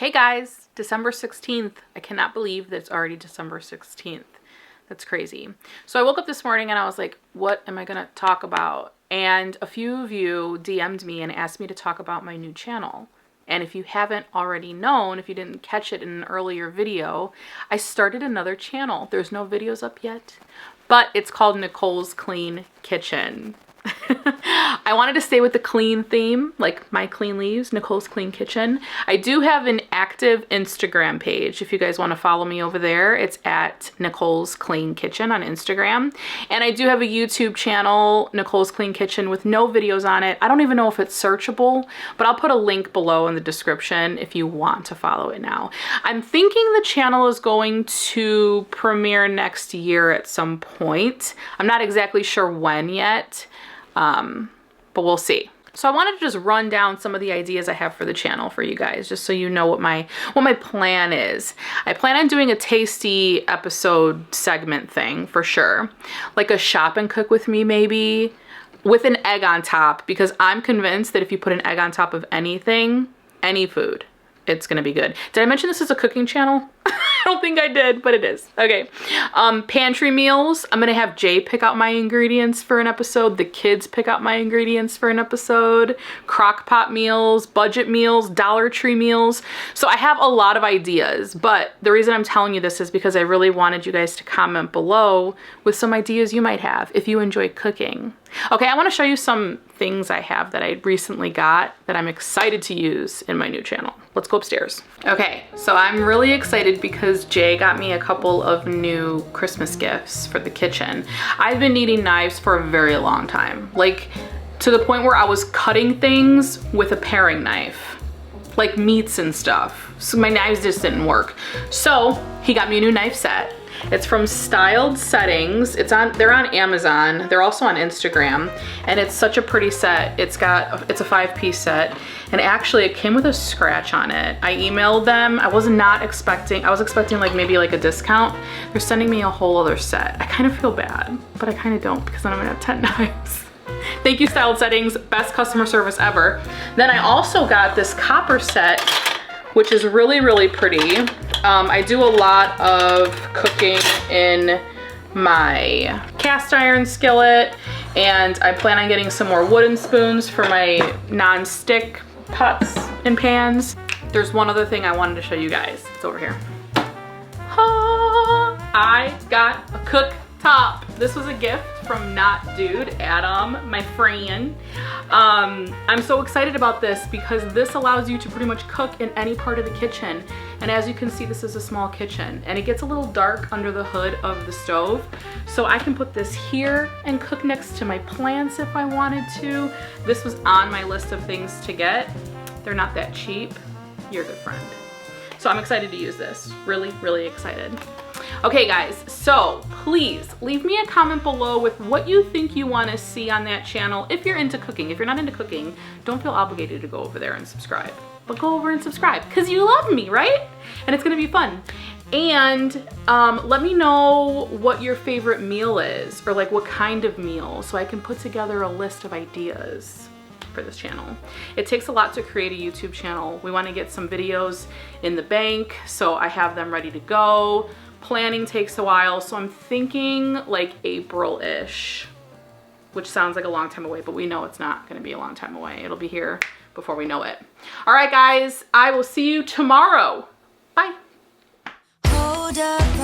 Hey guys, December 16th. I cannot believe that it's already December 16th. That's crazy. So I woke up this morning and I was like, what am I gonna talk about? And a few of you DM'd me and asked me to talk about my new channel. And if you haven't already known, if you didn't catch it in an earlier video, I started another channel. There's no videos up yet, but it's called Nicole's Clean Kitchen. I wanted to stay with the clean theme, like my clean leaves, Nicole's Clean Kitchen. I do have an active Instagram page if you guys want to follow me over there. It's at Nicole's Clean Kitchen on Instagram. And I do have a YouTube channel, Nicole's Clean Kitchen, with no videos on it. I don't even know if it's searchable, but I'll put a link below in the description if you want to follow it now. I'm thinking the channel is going to premiere next year at some point. I'm not exactly sure when yet. But we'll see. So I wanted to just run down some of the ideas I have for the channel for you guys, just so you know what my plan is. I plan on doing a tasty episode segment thing for sure. Like a shop and cook with me maybe, with an egg on top, because I'm convinced that if you put an egg on top of anything, any food, it's gonna be good. Did I mention this is a cooking channel? I don't think I did, but it is. Okay. Pantry meals. I'm gonna have Jay pick out my ingredients for an episode. The kids pick out my ingredients for an episode. Crock pot meals, budget meals, Dollar Tree meals. So I have a lot of ideas, but the reason I'm telling you this is because I really wanted you guys to comment below with some ideas you might have if you enjoy cooking. Okay, I want to show you some things I have that I recently got that I'm excited to use in my new channel. Let's go upstairs. Okay, so I'm really excited because Jay got me a couple of new Christmas gifts for the kitchen. I've been needing knives for a very long time, like to the point where I was cutting things with a paring knife, like meats and stuff. So my knives just didn't work. So he got me a new knife set. It's from Styled Settings. They're on Amazon. They're also on Instagram, and it's such a pretty set. It's a 5-piece set, and actually it came with a scratch on it. I emailed them. I was expecting like maybe like a discount. They're sending me a whole other set. I kind of feel bad, but I kind of don't, because then I'm gonna have 10 knives. Thank you, Styled Settings. Best customer service ever. Then I also got this copper set, which is really, really pretty. I do a lot of cooking in my cast iron skillet, and I plan on getting some more wooden spoons for my non-stick pots and pans. There's one other thing I wanted to show you guys. It's over here. I got a cooktop. This was a gift from Not Dude, Adam, my friend. I'm so excited about this because this allows you to pretty much cook in any part of the kitchen. And as you can see, this is a small kitchen and it gets a little dark under the hood of the stove. So I can put this here and cook next to my plants if I wanted to. This was on my list of things to get. They're not that cheap. You're a good friend. So I'm excited to use this. Really, really excited. Okay guys, so please leave me a comment below with what you think you want to see on that channel if you're into cooking. If you're not into cooking, don't feel obligated to go over there and subscribe. But go over and subscribe because you love me, right? And it's gonna be fun. And let me know what your favorite meal is, or like what kind of meal, so I can put together a list of ideas for this channel. It takes a lot to create a YouTube channel. We want to get some videos in the bank, so I have them ready to go. Planning takes a while, so I'm thinking like April-ish, which sounds like a long time away, but we know it's not going to be a long time away. It'll be here before we know it. All right, guys, I will see you tomorrow. Bye. Hold up,